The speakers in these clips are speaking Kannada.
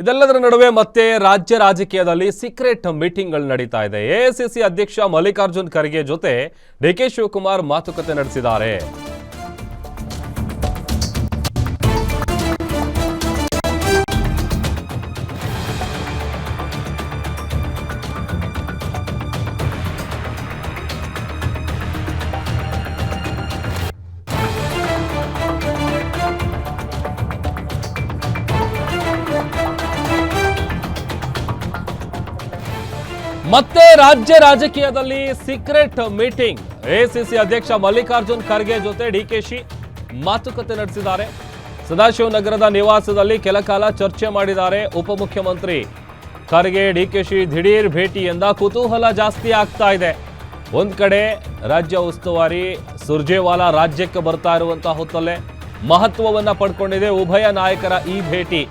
ಇದೆಲ್ಲದರ ನಡುವೆ ಮತ್ತೆ ರಾಜ್ಯ ರಾಜಕೀಯದಲ್ಲಿ ಸೀಕ್ರೆಟ್ ಮೀಟಿಂಗ್ಗಳು ನಡೀತಾ ಇದೆ. ಎಐಸಿಸಿ ಅಧ್ಯಕ್ಷ ಮಲ್ಲಿಕಾರ್ಜುನ್ ಖರ್ಗೆ ಜೊತೆ ಡಿಕೆ ಶಿವಕುಮಾರ್ ಮಾತುಕತೆ ನಡೆಸಿದ್ದಾರೆ. ಮತ್ತೆ ರಾಜ್ಯ ರಾಜಕೀಯದಲ್ಲಿ ಸೀಕ್ರೆಟ್ ಮೀಟಿಂಗ್. ಎಐಸಿಸಿ ಅಧ್ಯಕ್ಷ ಮಲ್ಲಿಕಾರ್ಜುನ್ ಖರ್ಗೆ ಜೊತೆ ಡಿಕೆಶಿ ಮಾತುಕತೆ ನಡೆಸಿದ್ದಾರೆ. ಸದಾಶಿವನಗರದ ನಿವಾಸದಲ್ಲಿ ಕೆಲ ಕಾಲ ಚರ್ಚೆ ಮಾಡಿದ್ದಾರೆ. ಉಪಮುಖ್ಯಮಂತ್ರಿ ಖರ್ಗೆ ಡಿಕೆಶಿ ದಿಢೀರ್ ಭೇಟಿಯಿಂದ ಕುತೂಹಲ ಜಾಸ್ತಿ ಆಗ್ತಾ ಇದೆ. ಒಂದ್ ಕಡೆ ರಾಜ್ಯ ಉಸ್ತುವಾರಿ ಸುರ್ಜೇವಾಲಾ ರಾಜ್ಯಕ್ಕೆ ಬರ್ತಾ ಇರುವಂತಹ ಹೊತ್ತಲ್ಲೇ ಮಹತ್ವವನ್ನ ಪಡ್ಕೊಂಡಿದೆ ಉಭಯ ನಾಯಕರ ಈ ಭೇಟಿ.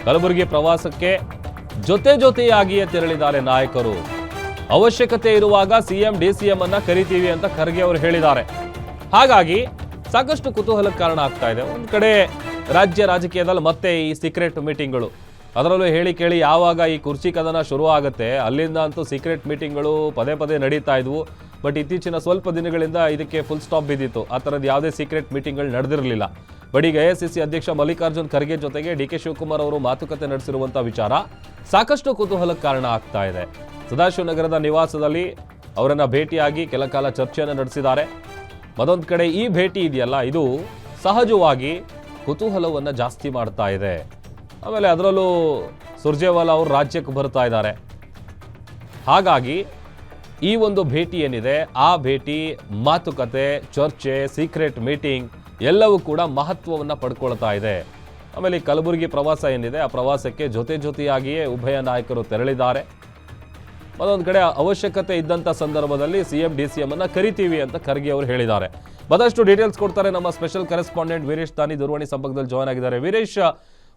ಕಲಬುರಗಿ ಪ್ರವಾಸಕ್ಕೆ ಜೊತೆಯಾಗಿಯೇ ತೆರಳಿದ್ದಾರೆ ನಾಯಕರು. ಅವಶ್ಯಕತೆ ಇರುವಾಗ ಸಿಎಂ ಡಿಸಿಎಂ ಅನ್ನ ಕರಿತೀವಿ ಅಂತ ಖರ್ಗೆ ಅವರು ಹೇಳಿದ್ದಾರೆ. ಹಾಗಾಗಿ ಸಾಕಷ್ಟು ಕುತೂಹಲಕ್ಕೆ ಕಾರಣ ಆಗ್ತಾ ಇದೆ. ಒಂದ್ ಕಡೆ ರಾಜ್ಯ ರಾಜಕೀಯದಲ್ಲಿ ಮತ್ತೆ ಈ ಸೀಕ್ರೆಟ್ ಮೀಟಿಂಗ್ಗಳು, ಅದರಲ್ಲೂ ಹೇಳಿ ಕೇಳಿ ಯಾವಾಗ ಈ ಕುರ್ಚಿ ಕದನ ಶುರು ಆಗುತ್ತೆ ಅಲ್ಲಿಂದ ಅಂತೂ ಸೀಕ್ರೆಟ್ ಮೀಟಿಂಗ್ಗಳು ಪದೇ ನಡೀತಾ ಇದ್ವು. ಬಟ್ ಇತ್ತೀಚಿನ ಸ್ವಲ್ಪ ದಿನಗಳಿಂದ ಇದಕ್ಕೆ ಫುಲ್ ಸ್ಟಾಪ್ ಬಿದ್ದಿತ್ತು. ಆ ಥರದ್ದು ಯಾವುದೇ ಸೀಕ್ರೆಟ್ ಮೀಟಿಂಗ್ಗಳು ನಡೆದಿರಲಿಲ್ಲ. ಬಟ್ ಈಗ ಎಐಸಿಸಿ ಅಧ್ಯಕ್ಷ ಮಲ್ಲಿಕಾರ್ಜುನ್ ಖರ್ಗೆ ಜೊತೆಗೆ ಡಿಕೆ ಶಿವಕುಮಾರ್ ಅವರು ಮಾತುಕತೆ ನಡೆಸಿರುವಂಥ ವಿಚಾರ ಸಾಕಷ್ಟು ಕುತೂಹಲಕ್ಕೆ ಕಾರಣ ಆಗ್ತಾ ಇದೆ. ಸದಾಶಿವನಗರದ ನಿವಾಸದಲ್ಲಿ ಅವರನ್ನು ಭೇಟಿಯಾಗಿ ಕೆಲ ಕಾಲ ಚರ್ಚೆಯನ್ನು ನಡೆಸಿದ್ದಾರೆ. ಮತ್ತೊಂದು ಕಡೆ ಈ ಭೇಟಿ ಇದೆಯಲ್ಲ, ಇದು ಸಹಜವಾಗಿ ಕುತೂಹಲವನ್ನು ಜಾಸ್ತಿ ಮಾಡ್ತಾ ಇದೆ. ಆಮೇಲೆ ಅದರಲ್ಲೂ ಸುರ್ಜೇವಾಲಾ ಅವರು ರಾಜ್ಯಕ್ಕೆ ಬರ್ತಾ ಇದ್ದಾರೆ. ಹಾಗಾಗಿ ಈ ಒಂದು ಭೇಟಿ ಏನಿದೆ, ಆ ಭೇಟಿ, ಮಾತುಕತೆ, ಚರ್ಚೆ, ಸೀಕ್ರೆಟ್ ಮೀಟಿಂಗ್ ಎಲ್ಲವೂ ಕೂಡ ಮಹತ್ವವನ್ನು ಪಡ್ಕೊಳ್ತಾ ಇದೆ. ಆಮೇಲೆ ಈ ಕಲಬುರಗಿ ಪ್ರವಾಸ ಏನಿದೆ, ಆ ಪ್ರವಾಸಕ್ಕೆ ಜೊತೆಯಾಗಿಯೇ ಉಭಯ ನಾಯಕರು ತೆರಳಿದ್ದಾರೆ. ಮತ್ತೊಂದು ಕಡೆ ಅವಶ್ಯಕತೆ ಇದ್ದಂಥ ಸಂದರ್ಭದಲ್ಲಿ ಸಿಎಂ ಡಿಸಿಎಂ ಅನ್ನ ಕರಿತೀವಿ ಅಂತ ಖರ್ಗೆ ಅವರು ಹೇಳಿದ್ದಾರೆ. ಮತ್ತಷ್ಟು ಡೀಟೇಲ್ಸ್ ಕೊಡ್ತಾರೆ ನಮ್ಮ ಸ್ಪೆಷಲ್ ಕರೆಸ್ಪಾಂಡೆಂಟ್ ವೀರೇಶ್ ತಾನಿ ದೂರವಾಣಿ ಸಂಪರ್ಕದಲ್ಲಿ ಜಾಯ್ನ್ ಆಗಿದ್ದಾರೆ. ವೀರೇಶ್,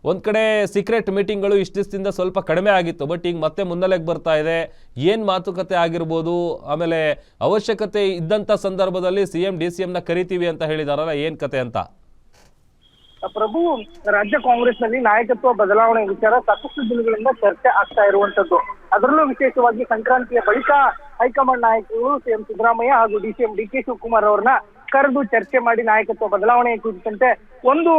ಒಂದ್ ಕಡೆ ಸೀಕ್ರೆಟ್ ಮೀಟಿಂಗ್ಗಳು ಇಷ್ಟು ದಿವಸದಿಂದ ಸ್ವಲ್ಪ ಕಡಿಮೆ ಆಗಿತ್ತು, ಬಟ್ ಈಗ ಮತ್ತೆ ಮುನ್ನೆಲೆಗೆ ಬರ್ತಾ ಇದೆ. ಏನ್ ಮಾತುಕತೆ ಆಗಿರ್ಬೋದು? ಆಮೇಲೆ ಅವಶ್ಯಕತೆ ಇದ್ದಂತ ಸಂದರ್ಭದಲ್ಲಿ ಸಿಎಂ ಡಿಸಿಎಂ ನ ಕರಿತೀವಿ ಅಂತ ಹೇಳಿದಾರಲ್ಲ, ಏನ್ ಕತೆ ಅಂತ? ಪ್ರಭು, ರಾಜ್ಯ ಕಾಂಗ್ರೆಸ್ನಲ್ಲಿ ನಾಯಕತ್ವ ಬದಲಾವಣೆ ವಿಚಾರ ಸಾಕಷ್ಟು ದಿನಗಳಿಂದ ಚರ್ಚೆ ಆಗ್ತಾ ಇರುವಂತದ್ದು. ಅದರಲ್ಲೂ ವಿಶೇಷವಾಗಿ ಸಂಕ್ರಾಂತಿಯ ಬಳಿಕ ಹೈಕಮಾಂಡ್ ನಾಯಕರು ಸಿಎಂ ಸಿದ್ದರಾಮಯ್ಯ ಹಾಗೂ ಡಿಸಿಎಂ ಡಿಕೆ ಶಿವಕುಮಾರ್ ಅವರನ್ನ ಕರೆದು ಚರ್ಚೆ ಮಾಡಿ ನಾಯಕತ್ವ ಬದಲಾವಣೆ ಕುರಿತಂತೆ ಒಂದು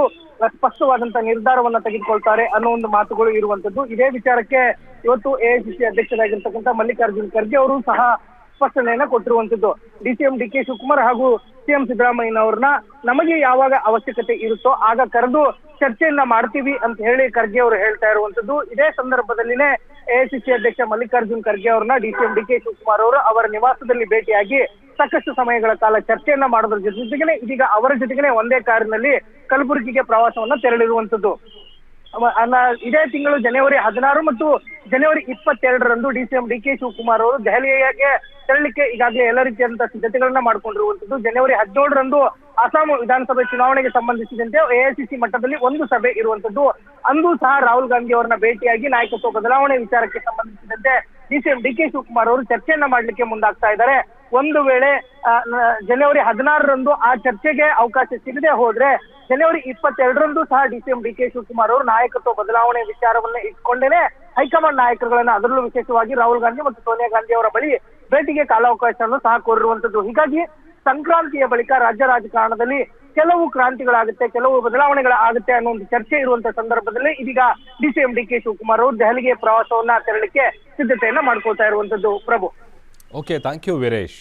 ಸ್ಪಷ್ಟವಾದಂತ ನಿರ್ಧಾರವನ್ನ ತೆಗೆದುಕೊಳ್ತಾರೆ ಅನ್ನೋ ಒಂದು ಮಾತುಗಳು ಇರುವಂತದ್ದು. ಇದೇ ವಿಚಾರಕ್ಕೆ ಇವತ್ತು ಎಐಸಿಸಿ ಅಧ್ಯಕ್ಷರಾಗಿರ್ತಕ್ಕಂಥ ಮಲ್ಲಿಕಾರ್ಜುನ್ ಖರ್ಗೆ ಅವರು ಸಹ ಸ್ಪಷ್ಟನೆಯನ್ನ ಕೊಟ್ಟಿರುವಂತದ್ದು. ಡಿಸಿಎಂ ಡಿಕೆ ಶಿವಕುಮಾರ್ ಹಾಗೂ ಸಿಎಂ ಸಿದ್ದರಾಮಯ್ಯನವ್ರನ್ನ ನಮಗೆ ಯಾವಾಗ ಅವಶ್ಯಕತೆ ಇರುತ್ತೋ ಆಗ ಕರೆದು ಚರ್ಚೆಯನ್ನ ಮಾಡ್ತೀವಿ ಅಂತ ಹೇಳಿ ಖರ್ಗೆ ಅವರು ಹೇಳ್ತಾ ಇರುವಂತದ್ದು. ಇದೇ ಸಂದರ್ಭದಲ್ಲಿನೇ ಎಐಸಿಸಿ ಅಧ್ಯಕ್ಷ ಮಲ್ಲಿಕಾರ್ಜುನ್ ಖರ್ಗೆ ಅವ್ರನ್ನ ಡಿಸಿಎಂ ಡಿಕೆ ಶಿವಕುಮಾರ್ ಅವರು ಅವರ ನಿವಾಸದಲ್ಲಿ ಭೇಟಿಯಾಗಿ ಸಾಕಷ್ಟು ಸಮಯಗಳ ಕಾಲ ಚರ್ಚೆಯನ್ನ ಮಾಡೋದ್ರ ಜೊತೆಗೆ ಇದೀಗ ಅವರ ಜೊತೆಗೆ ಒಂದೇ ಕಾರಿನಲ್ಲಿ ಕಲಬುರಗಿಗೆ ಪ್ರವಾಸವನ್ನ ತೆರಳಿರುವಂತದ್ದು. ಇದೇ ತಿಂಗಳು ಜನವರಿ 16 ಮತ್ತು ಜನವರಿ 22ರಂದು ಡಿಸಿಎಂ ಡಿಕೆ ಶಿವಕುಮಾರ್ ಅವರು ದೆಹಲಿಗೆ ತೆರಳಿಕ್ಕೆ ಈಗಾಗಲೇ ಎಲ್ಲ ರೀತಿಯಾದಂತಹ ಸಿದ್ಧತೆಗಳನ್ನ ಮಾಡ್ಕೊಂಡಿರುವಂತದ್ದು. ಜನವರಿ 17ರಂದು ಅಸ್ಸಾಂ ವಿಧಾನಸಭೆ ಚುನಾವಣೆಗೆ ಸಂಬಂಧಿಸಿದಂತೆ ಎಐಸಿಸಿ ಮಟ್ಟದಲ್ಲಿ ಒಂದು ಸಭೆ ಇರುವಂತದ್ದು. ಅಂದು ಸಹ ರಾಹುಲ್ ಗಾಂಧಿ ಅವರನ್ನ ಭೇಟಿಯಾಗಿ ನಾಯಕತ್ವ ಬದಲಾವಣೆ ವಿಚಾರಕ್ಕೆ ಸಂಬಂಧಿಸಿದಂತೆ ಡಿಸಿಎಂ ಡಿಕೆ ಶಿವಕುಮಾರ್ ಅವರು ಚರ್ಚೆಯನ್ನ ಮಾಡ್ಲಿಕ್ಕೆ ಮುಂದಾಗ್ತಾ ಇದ್ದಾರೆ. ಒಂದು ವೇಳೆ ಜನವರಿ 16ರಂದು ಆ ಚರ್ಚೆಗೆ ಅವಕಾಶ ಸಿಗದೆ ಹೋದ್ರೆ ಜನವರಿ 22ರಂದು ಸಹ ಡಿಸಿಎಂ ಡಿಕೆ ಶಿವಕುಮಾರ್ ಅವರು ನಾಯಕತ್ವ ಬದಲಾವಣೆ ವಿಚಾರವನ್ನ ಇಟ್ಕೊಂಡೇನೆ ಹೈಕಮಾಂಡ್ ನಾಯಕರುಗಳನ್ನ, ಅದರಲ್ಲೂ ವಿಶೇಷವಾಗಿ ರಾಹುಲ್ ಗಾಂಧಿ ಮತ್ತು ಸೋನಿಯಾ ಗಾಂಧಿ ಅವರ ಬಳಿ ಭೇಟಿಗೆ ಕಾಲಾವಕಾಶವನ್ನು ಸಹ ಕೋರಿರುವಂತದ್ದು. ಹೀಗಾಗಿ ಸಂಕ್ರಾಂತಿಯ ಬಳಿಕ ರಾಜ್ಯ ರಾಜಕಾರಣದಲ್ಲಿ ಕೆಲವು ಕ್ರಾಂತಿಗಳಾಗುತ್ತೆ, ಕೆಲವು ಬದಲಾವಣೆಗಳಾಗುತ್ತೆ ಅನ್ನೋ ಒಂದು ಚರ್ಚೆ ಇರುವಂತಹ ಸಂದರ್ಭದಲ್ಲಿ ಇದೀಗ ಡಿಸಿಎಂ ಡಿಕೆ ಶಿವಕುಮಾರ್ ಅವರು ದೆಹಲಿಗೆ ಪ್ರವಾಸವನ್ನ ತೆರಳಿಕ್ಕೆ ಸಿದ್ಧತೆಯನ್ನ ಮಾಡ್ಕೊಳ್ತಾ ಇರುವಂತದ್ದು. ಪ್ರಭು, ಓಕೆ, ಥ್ಯಾಂಕ್ ಯು ವೀರೇಶ್.